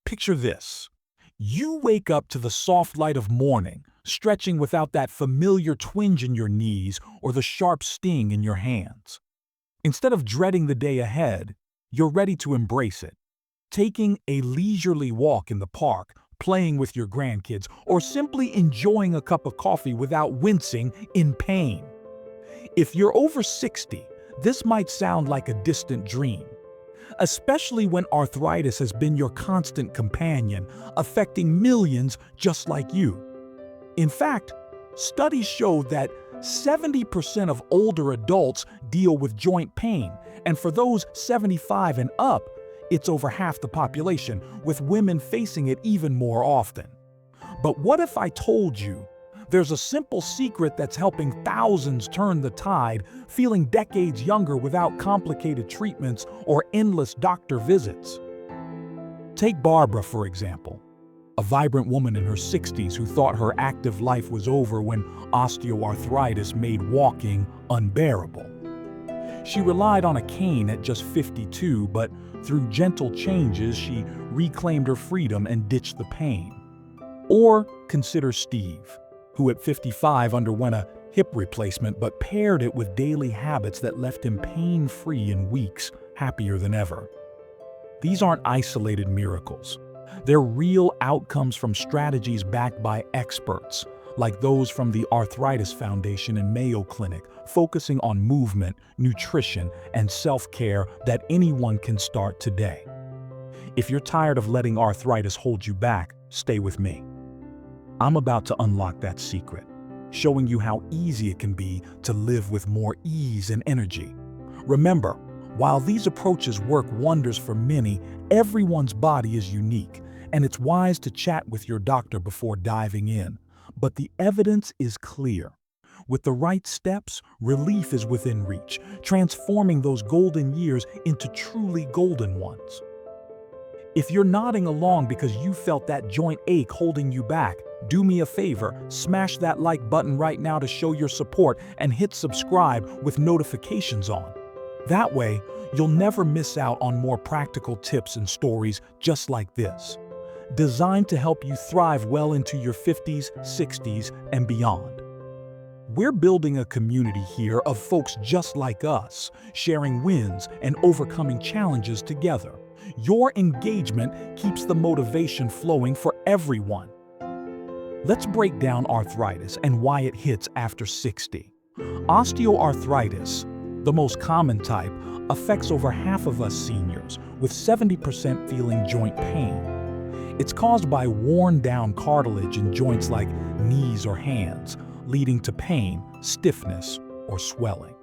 Picture this. You wake up to the soft light of morning, stretching without that familiar twinge in your knees or the sharp sting in your hands. Instead of dreading the day ahead, you're ready to embrace it. Taking a leisurely walk in the park, playing with your grandkids, or simply enjoying a cup of coffee without wincing in pain. If you're over 60, this might sound like a distant dream, especially when arthritis has been your constant companion, affecting millions just like you. In fact, studies show that 70% of older adults deal with joint pain, and for those 75 and up, it's over half the population, with women facing it even more often. But what if I told you there's a simple secret that's helping thousands turn the tide, feeling decades younger without complicated treatments or endless doctor visits? Take Barbara, for example, a vibrant woman in her 60s who thought her active life was over when osteoarthritis made walking unbearable. She relied on a cane at just 52, but through gentle changes, she reclaimed her freedom and ditched the pain. Or consider Steve, who at 55 underwent a hip replacement but paired it with daily habits that left him pain-free in weeks, happier than ever. These aren't isolated miracles. They're real outcomes from strategies backed by experts, like those from the Arthritis Foundation and Mayo Clinic, focusing on movement, nutrition, and self-care that anyone can start today. If you're tired of letting arthritis hold you back, stay with me. I'm about to unlock that secret, showing you how easy it can be to live with more ease and energy. Remember, while these approaches work wonders for many, everyone's body is unique, and it's wise to chat with your doctor before diving in. But the evidence is clear. With the right steps, relief is within reach, transforming those golden years into truly golden ones. If you're nodding along because you felt that joint ache holding you back, do me a favor, smash that like button right now to show your support and hit subscribe with notifications on. That way, you'll never miss out on more practical tips and stories just like this, designed to help you thrive well into your 50s, 60s, and beyond. We're building a community here of folks just like us, sharing wins and overcoming challenges together. Your engagement keeps the motivation flowing for everyone. Let's break down arthritis and why it hits after 60. Osteoarthritis, the most common type, affects over half of us seniors, with 70% feeling joint pain. It's caused by worn-down cartilage in joints like knees or hands, leading to pain, stiffness, or swelling.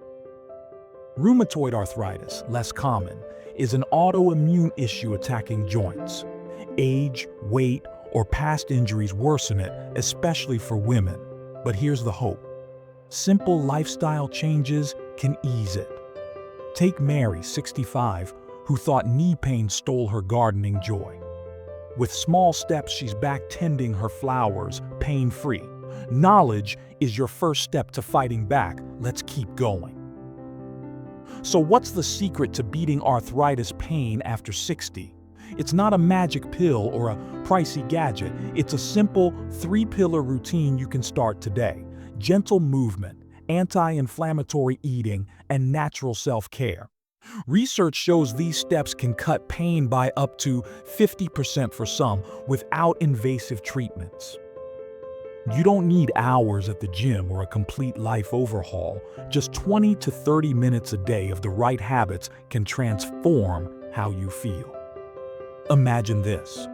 Rheumatoid arthritis, less common, is an autoimmune issue attacking joints. Age, weight, or past injuries worsen it, especially for women. But here's the hope. Simple lifestyle changes can ease it. Take Mary, 65, who thought knee pain stole her gardening joy. With small steps, she's back tending her flowers, pain-free. Knowledge is your first step to fighting back. Let's keep going. So what's the secret to beating arthritis pain after 60? It's not a magic pill or a pricey gadget. It's a simple 3-pillar routine you can start today. Gentle movement, anti-inflammatory eating, and natural self-care. Research shows these steps can cut pain by up to 50% for some without invasive treatments. You don't need hours at the gym or a complete life overhaul. Just 20 to 30 minutes a day of the right habits can transform how you feel. Imagine this.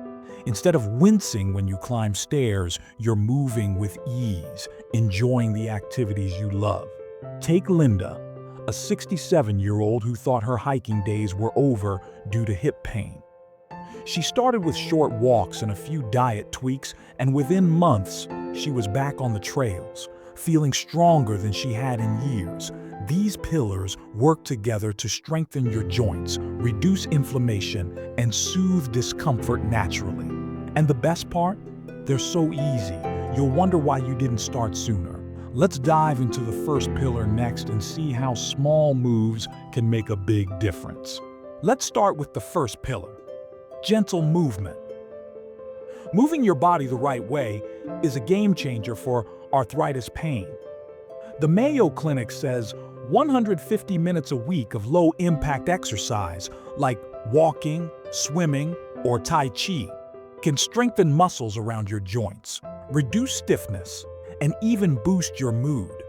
Instead of wincing when you climb stairs, you're moving with ease, enjoying the activities you love. Take Linda, a 67-year-old who thought her hiking days were over due to hip pain. She started with short walks and a few diet tweaks, and within months, she was back on the trails, feeling stronger than she had in years. These pillars work together to strengthen your joints, reduce inflammation, and soothe discomfort naturally. And the best part? They're so easy, you'll wonder why you didn't start sooner. Let's dive into the first pillar next and see how small moves can make a big difference. Let's start with the first pillar, gentle movement. Moving your body the right way is a game changer for arthritis pain. The Mayo Clinic says 150 minutes a week of low-impact exercise, like walking, swimming, or Tai Chi, can strengthen muscles around your joints, reduce stiffness, and even boost your mood.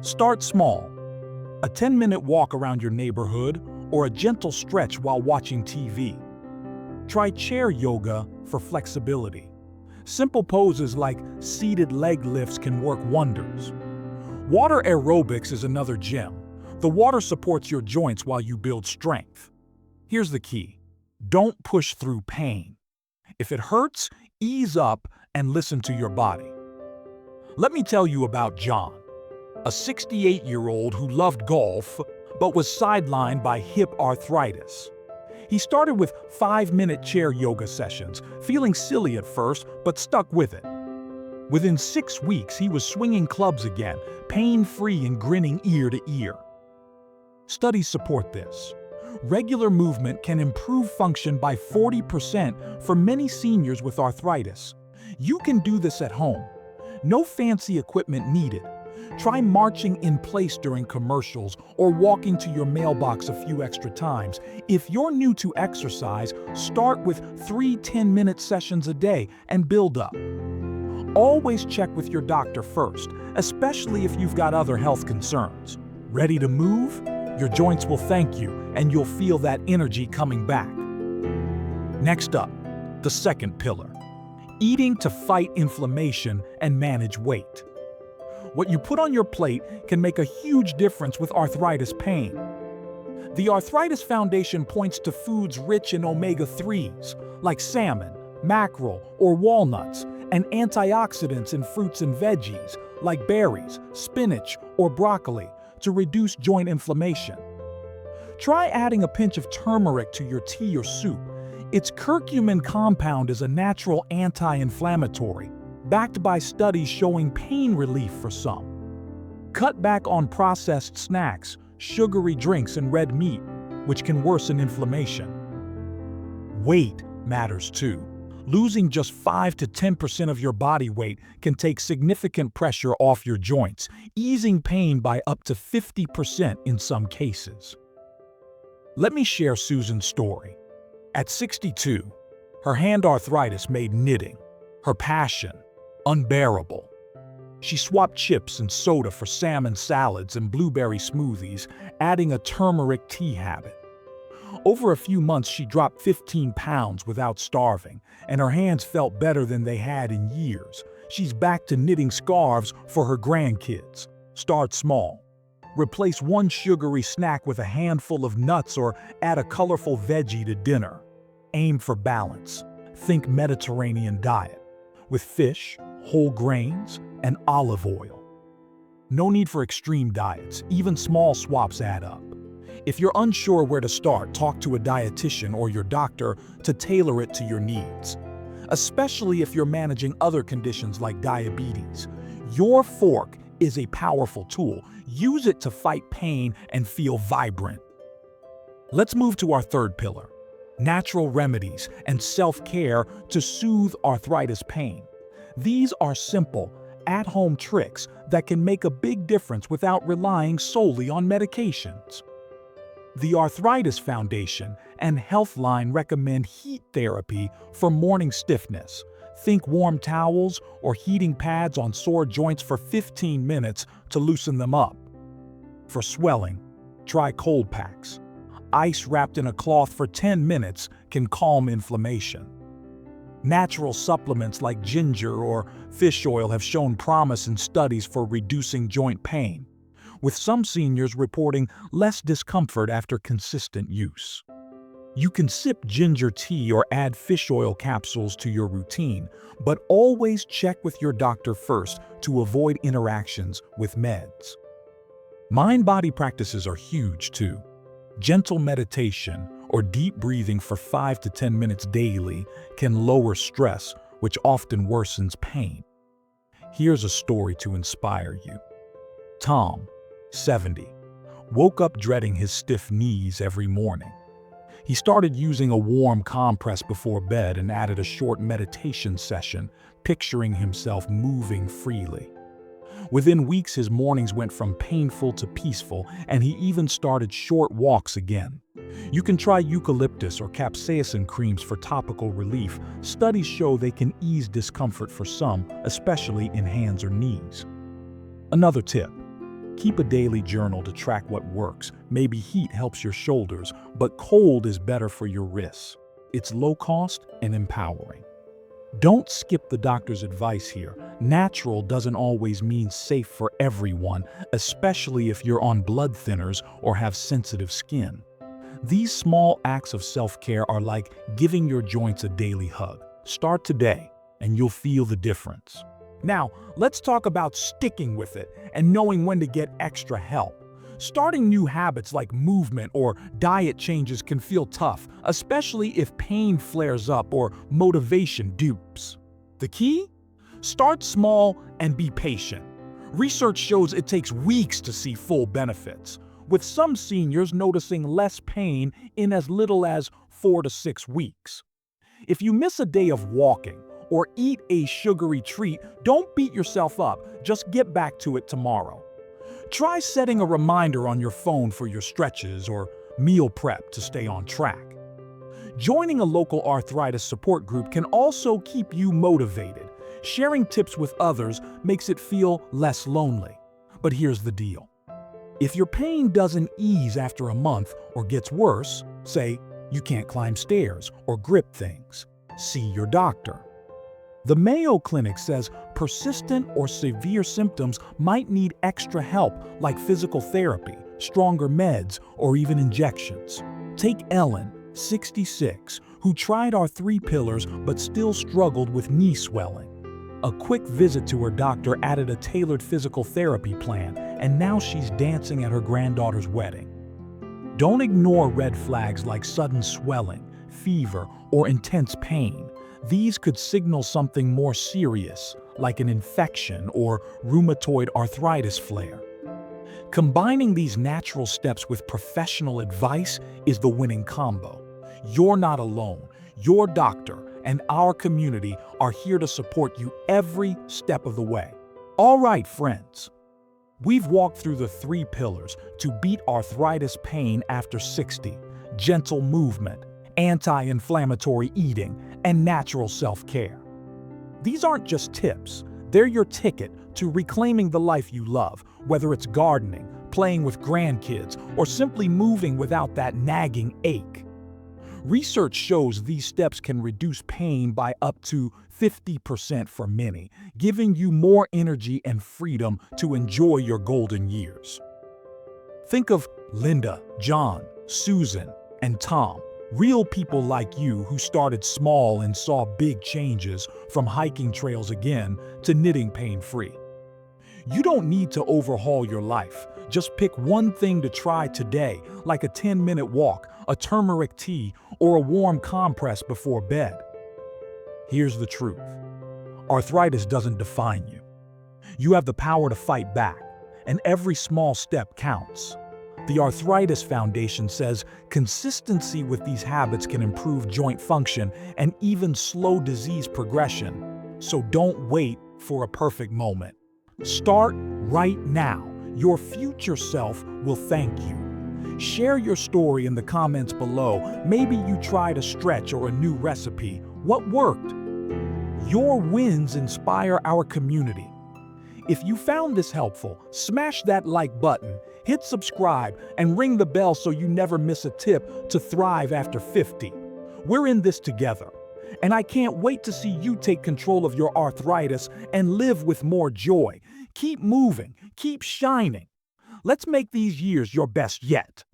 Start small. A 10-minute walk around your neighborhood or a gentle stretch while watching TV. Try chair yoga for flexibility. Simple poses like seated leg lifts can work wonders. Water aerobics is another gem. The water supports your joints while you build strength. Here's the key. Don't push through pain. If it hurts, ease up and listen to your body. Let me tell you about John, a 68-year-old who loved golf but was sidelined by hip arthritis. He started with 5-minute chair yoga sessions, feeling silly at first but stuck with it. Within 6 weeks, he was swinging clubs again, pain-free and grinning ear to ear. Studies support this. Regular movement can improve function by 40% for many seniors with arthritis. You can do this at home. No fancy equipment needed. Try marching in place during commercials or walking to your mailbox a few extra times. If you're new to exercise, start with 3 10-minute sessions a day and build up. Always check with your doctor first, especially if you've got other health concerns. Ready to move? Your joints will thank you, and you'll feel that energy coming back. Next up, the second pillar. Eating to fight inflammation and manage weight. What you put on your plate can make a huge difference with arthritis pain. The Arthritis Foundation points to foods rich in omega-3s, like salmon, mackerel, or walnuts, and antioxidants in fruits and veggies, like berries, spinach, or broccoli, to reduce joint inflammation. Try adding a pinch of turmeric to your tea or soup. Its curcumin compound is a natural anti-inflammatory, backed by studies showing pain relief for some. Cut back on processed snacks, sugary drinks, and red meat, which can worsen inflammation. Weight matters too. Losing just 5 to 10% of your body weight can take significant pressure off your joints, easing pain by up to 50% in some cases. Let me share Susan's story. At 62, her hand arthritis made knitting, her passion, unbearable. She swapped chips and soda for salmon salads and blueberry smoothies, adding a turmeric tea habit. Over a few months, she dropped 15 pounds without starving, and her hands felt better than they had in years. She's back to knitting scarves for her grandkids. Start small. Replace one sugary snack with a handful of nuts or add a colorful veggie to dinner. Aim for balance. Think Mediterranean diet, with fish, whole grains, and olive oil. No need for extreme diets. Even small swaps add up. If you're unsure where to start, talk to a dietitian or your doctor to tailor it to your needs. Especially if you're managing other conditions like diabetes. Your fork is a powerful tool. Use it to fight pain and feel vibrant. Let's move to our third pillar: natural remedies and self-care to soothe arthritis pain. These are simple, at-home tricks that can make a big difference without relying solely on medications. The Arthritis Foundation and Healthline recommend heat therapy for morning stiffness. Think warm towels or heating pads on sore joints for 15 minutes to loosen them up. For swelling, try cold packs. Ice wrapped in a cloth for 10 minutes can calm inflammation. Natural supplements like ginger or fish oil have shown promise in studies for reducing joint pain, with some seniors reporting less discomfort after consistent use. You can sip ginger tea or add fish oil capsules to your routine, but always check with your doctor first to avoid interactions with meds. Mind-body practices are huge too. Gentle meditation or deep breathing for 5 to 10 minutes daily can lower stress, which often worsens pain. Here's a story to inspire you. Tom, 70, woke up dreading his stiff knees every morning. He started using a warm compress before bed and added a short meditation session, picturing himself moving freely. Within weeks, his mornings went from painful to peaceful, and he even started short walks again. You can try eucalyptus or capsaicin creams for topical relief. Studies show they can ease discomfort for some, especially in hands or knees. Another tip: keep a daily journal to track what works. Maybe heat helps your shoulders, but cold is better for your wrists. It's low cost and empowering. Don't skip the doctor's advice here. Natural doesn't always mean safe for everyone, especially if you're on blood thinners or have sensitive skin. These small acts of self-care are like giving your joints a daily hug. Start today, and you'll feel the difference. Now, let's talk about sticking with it and knowing when to get extra help. Starting new habits like movement or diet changes can feel tough, especially if pain flares up or motivation dupes. The key? Start small and be patient. Research shows it takes weeks to see full benefits, with some seniors noticing less pain in as little as 4 to 6 weeks. If you miss a day of walking or eat a sugary treat, don't beat yourself up, just get back to it tomorrow. Try setting a reminder on your phone for your stretches or meal prep to stay on track. Joining a local arthritis support group can also keep you motivated. Sharing tips with others makes it feel less lonely. But here's the deal: if your pain doesn't ease after a month or gets worse, say you can't climb stairs or grip things, see your doctor. The Mayo Clinic says persistent or severe symptoms might need extra help, like physical therapy, stronger meds, or even injections. Take Ellen, 66, who tried our 3 pillars but still struggled with knee swelling. A quick visit to her doctor added a tailored physical therapy plan, and now she's dancing at her granddaughter's wedding. Don't ignore red flags like sudden swelling, fever, or intense pain. These could signal something more serious, like an infection or rheumatoid arthritis flare. Combining these natural steps with professional advice is the winning combo. You're not alone. Your doctor and our community are here to support you every step of the way. All right, friends. We've walked through the 3 pillars to beat arthritis pain after 60: gentle movement, anti-inflammatory eating, and natural self-care. These aren't just tips, they're your ticket to reclaiming the life you love, whether it's gardening, playing with grandkids, or simply moving without that nagging ache. Research shows these steps can reduce pain by up to 50% for many, giving you more energy and freedom to enjoy your golden years. Think of Linda, John, Susan, and Tom. Real people like you who started small and saw big changes, from hiking trails again to knitting pain-free. You don't need to overhaul your life. Just pick one thing to try today, like a 10-minute walk, a turmeric tea, or a warm compress before bed. Here's the truth: arthritis doesn't define you. You have the power to fight back, and every small step counts. The Arthritis Foundation says consistency with these habits can improve joint function and even slow disease progression. So don't wait for a perfect moment. Start right now. Your future self will thank you. Share your story in the comments below. Maybe you tried a stretch or a new recipe. What worked? Your wins inspire our community. If you found this helpful, smash that like button, hit subscribe, and ring the bell so you never miss a tip to thrive after 50. We're in this together, and I can't wait to see you take control of your arthritis and live with more joy. Keep moving, keep shining. Let's make these years your best yet.